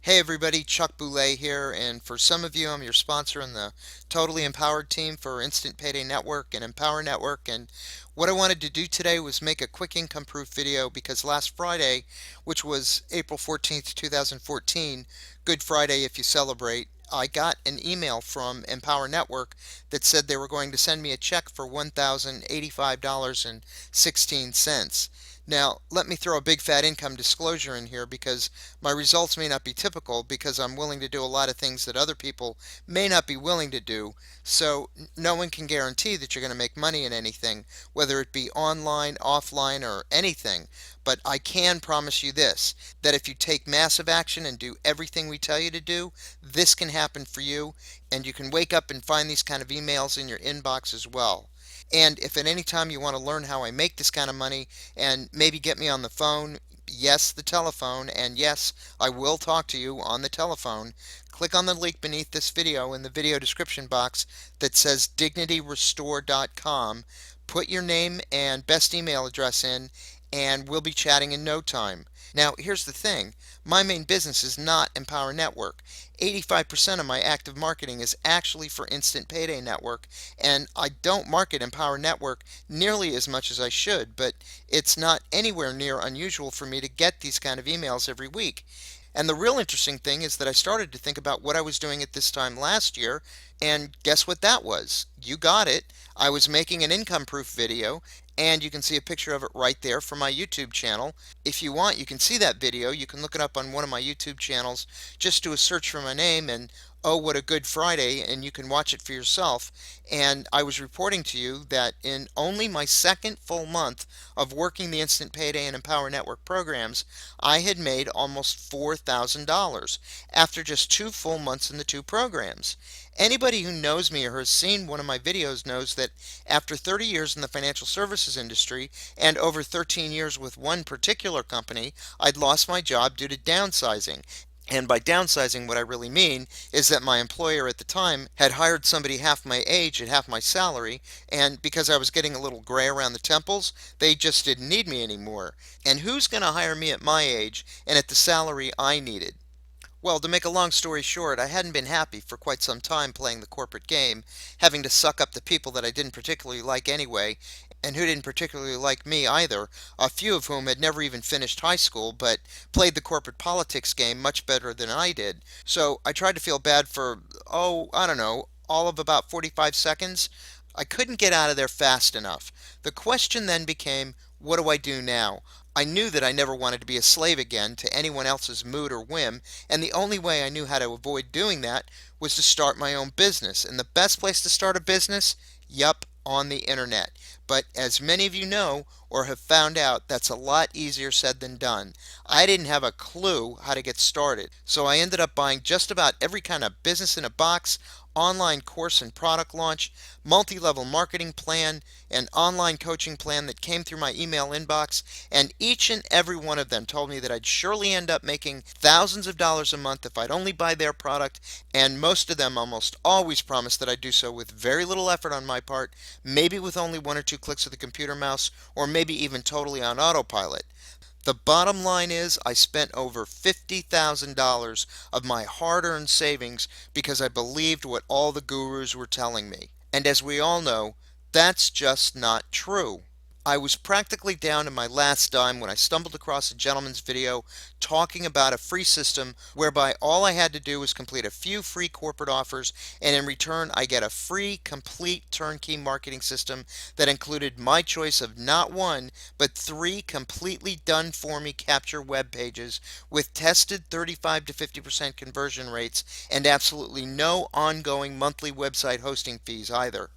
Hey everybody, Chuck Boulay here, and for some of you, I'm your sponsor in the Totally Empowered team for Instant Payday Network and Empower Network. And what I wanted to do today was make a quick income proof video because last Friday, which was April 14th, 2014, Good Friday if you celebrate, I got an email from Empower Network that said they were going to send me a check for $1,085.16. Now, let me throw a big fat income disclosure in here because my results may not be typical because I'm willing to do a lot of things that other people may not be willing to do. So no one can guarantee that you're going to make money in anything, whether it be online, offline, or anything. But I can promise you this, that if you take massive action and do everything we tell you to do, this can happen for you, and you can wake up and find these kind of emails in your inbox as well. And if at any time you want to learn how I make this kind of money and maybe get me on the phone, yes, the telephone, and yes, I will talk to you on the telephone, click on the link beneath this video in the video description box that says dignityrestore.com. Put your name and best email address in, and we'll be chatting in no time. Now, here's the thing. My main business is not Empower Network. 85% of my active marketing is actually for Instant Payday Network, and I don't market Empower Network nearly as much as I should, but it's not anywhere near unusual for me to get these kind of emails every week. And the real interesting thing is that I started to think about what I was doing at this time last year, and guess what that was? You got it. I was making an income proof video, and you can see a picture of it right there from my YouTube channel. If you want, you can see that video. You can look it up on one of my YouTube channels. Just do a search for my name and oh, what a good Friday, and you can watch it for yourself. And I was reporting to you that in only my second full month of working the Instant Payday and Empower Network programs, I had made almost $4,000 after just 2 full months in the two programs. Anybody who knows me or has seen one of my videos knows that after 30 years in the financial services industry and over 13 years with one particular company, I'd lost my job due to downsizing. And by downsizing, what I really mean is that my employer at the time had hired somebody half my age at half my salary, and because I was getting a little gray around the temples, they just didn't need me anymore. And who's going to hire me at my age and at the salary I needed? Well, to make a long story short, I hadn't been happy for quite some time playing the corporate game, having to suck up the people that I didn't particularly like anyway, and who didn't particularly like me either, a few of whom had never even finished high school, but played the corporate politics game much better than I did. So I tried to feel bad for, oh, I don't know, all of about 45 seconds. I couldn't get out of there fast enough. The question then became, what do I do now? I knew that I never wanted to be a slave again to anyone else's mood or whim, and the only way I knew how to avoid doing that was to start my own business. And the best place to start a business? Yup, on the internet. But as many of you know or have found out, that's a lot easier said than done. I didn't have a clue how to get started, so I ended up buying just about every kind of business in a box, online course and product launch, multi-level marketing plan, and online coaching plan that came through my email inbox, and each and every one of them told me that I'd surely end up making thousands of dollars a month if I'd only buy their product, and most of them almost always promised that I'd do so with very little effort on my part, maybe with only one or two clicks of the computer mouse, or maybe even totally on autopilot. The bottom line is I spent over $50,000 of my hard-earned savings because I believed what all the gurus were telling me. And as we all know, that's just not true. I was practically down to my last dime when I stumbled across a gentleman's video talking about a free system whereby all I had to do was complete a few free corporate offers, and in return I get a free complete turnkey marketing system that included my choice of not one but three completely done for me capture web pages with tested 35 to 50% conversion rates and absolutely no ongoing monthly website hosting fees either.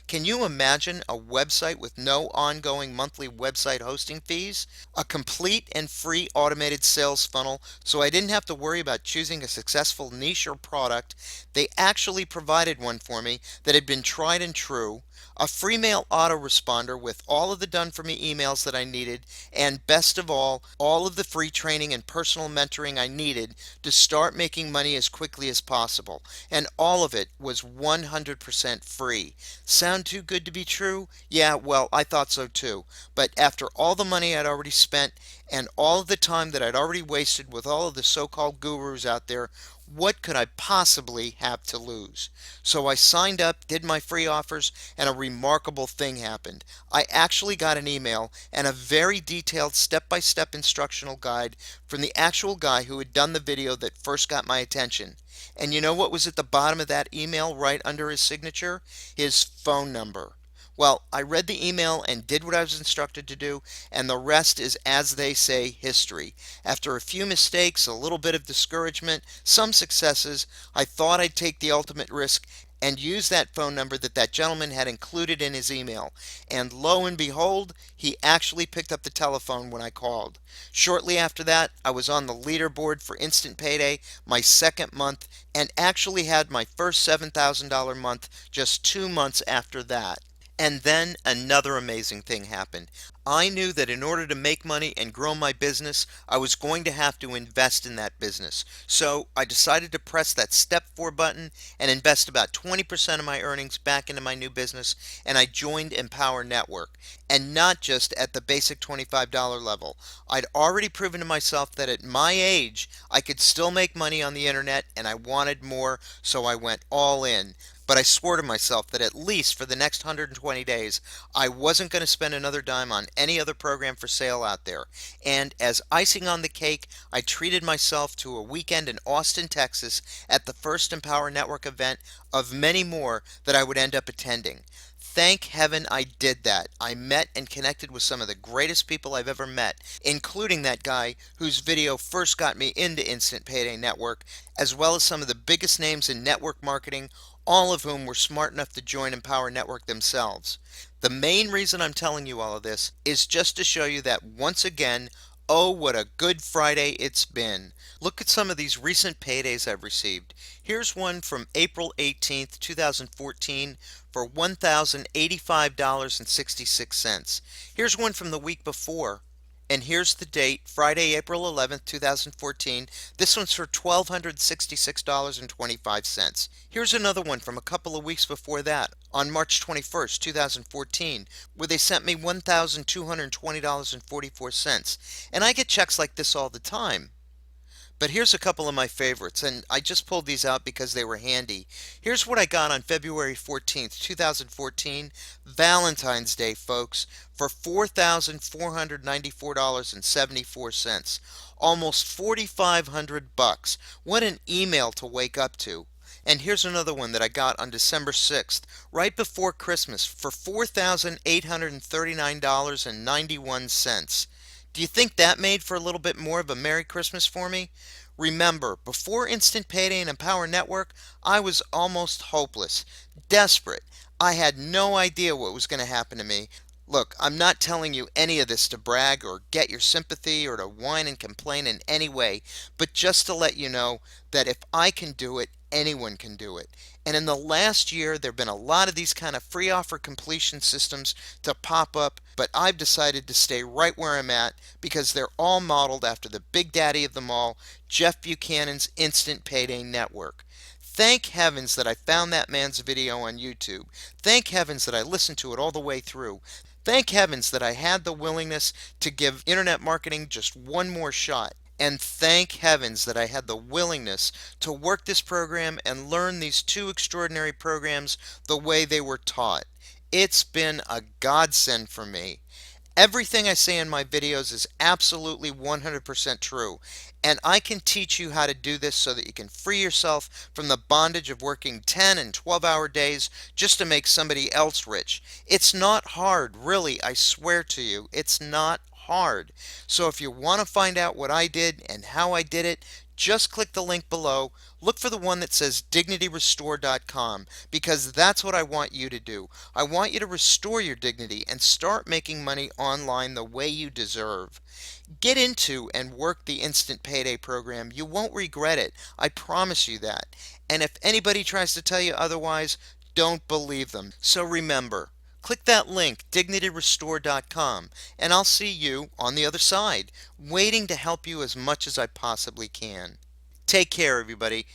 Can you imagine a website with no ongoing monthly website hosting fees? A complete and free automated sales funnel so I didn't have to worry about choosing a successful niche or product. They actually provided one for me that had been tried and true. A free mail autoresponder with all of the done for me emails that I needed, and best of all of the free training and personal mentoring I needed to start making money as quickly as possible. And all of it was 100% free. Sound too good to be true? Yeah, well, I thought so too. But after all the money I'd already spent And all of the time that I'd already wasted with all of the so-called gurus out there, what could I possibly have to lose? So I signed up, did my free offers, and a remarkable thing happened. I actually got an email and a very detailed step-by-step instructional guide from the actual guy who had done the video that first got my attention. And you know what was at the bottom of that email right under his signature? His phone number. Well, I read the email and did what I was instructed to do, and the rest is, as they say, history. After a few mistakes, a little bit of discouragement, some successes, I thought I'd take the ultimate risk and use that phone number that that gentleman had included in his email. And lo and behold, he actually picked up the telephone when I called. Shortly after that, I was on the leaderboard for Instant Payday, my second month, and actually had my first $7,000 month just 2 months after that. And then another amazing thing happened. I knew that in order to make money and grow my business, I was going to have to invest in that business. So I decided to press that step 4 button and invest about 20% of my earnings back into my new business, and I joined Empower Network. And not just at the basic $25 level. I'd already proven to myself that at my age, I could still make money on the internet, and I wanted more, so I went all in. But I swore to myself that at least for the next 120 days, I wasn't going to spend another dime on any other program for sale out there. And as icing on the cake, I treated myself to a weekend in Austin, Texas at the first Empower Network event of many more that I would end up attending. Thank heaven I did that. I met and connected with some of the greatest people I've ever met, including that guy whose video first got me into Instant Payday Network, as well as some of the biggest names in network marketing, all of whom were smart enough to join Empower Network themselves. The main reason I'm telling you all of this is just to show you that once again, oh, what a good Friday it's been. Look at some of these recent paydays I've received. Here's one from April 18th, 2014 for $1,085.66. Here's one from the week before. And here's the date, Friday, April 11th, 2014. This one's for $1,266.25. Here's another one from a couple of weeks before that, on March 21st, 2014, where they sent me $1,220.44. And I get checks like this all the time. But here's a couple of my favorites, and I just pulled these out because they were handy. Here's what I got on February 14th, 2014, Valentine's Day, folks, for $4,494.74. Almost 4,500 bucks. What an email to wake up to. And here's another one that I got on December 6th, right before Christmas, for $4,839.91. Do you think that made for a little bit more of a Merry Christmas for me? Remember, before Instant Payday and Empower Network, I was almost hopeless, desperate. I had no idea what was going to happen to me. Look, I'm not telling you any of this to brag or get your sympathy or to whine and complain in any way, but just to let you know that if I can do it, anyone can do it. And in the last year, there have been a lot of these kind of free offer completion systems to pop up, but I've decided to stay right where I'm at because they're all modeled after the big daddy of them all, Jeff Buchanan's Instant Payday Network. Thank heavens that I found that man's video on YouTube. Thank heavens that I listened to it all the way through. Thank heavens that I had the willingness to give internet marketing just one more shot. And thank heavens that I had the willingness to work this program and learn these two extraordinary programs the way they were taught. It's been a godsend for me. Everything I say in my videos is absolutely 100% true, and I can teach you how to do this so that you can free yourself from the bondage of working 10 and 12-hour days just to make somebody else rich. It's not hard, really, I swear to you, it's not hard. So if you want to find out what I did and how I did it, just click the link below. Look for the one that says DignityRestore.com because that's what I want you to do. I want you to restore your dignity and start making money online the way you deserve. Get into and work the Instant Payday program. You won't regret it. I promise you that. And if anybody tries to tell you otherwise, don't believe them. So remember, click that link, DignityRestore.com, and I'll see you on the other side, waiting to help you as much as I possibly can. Take care, everybody.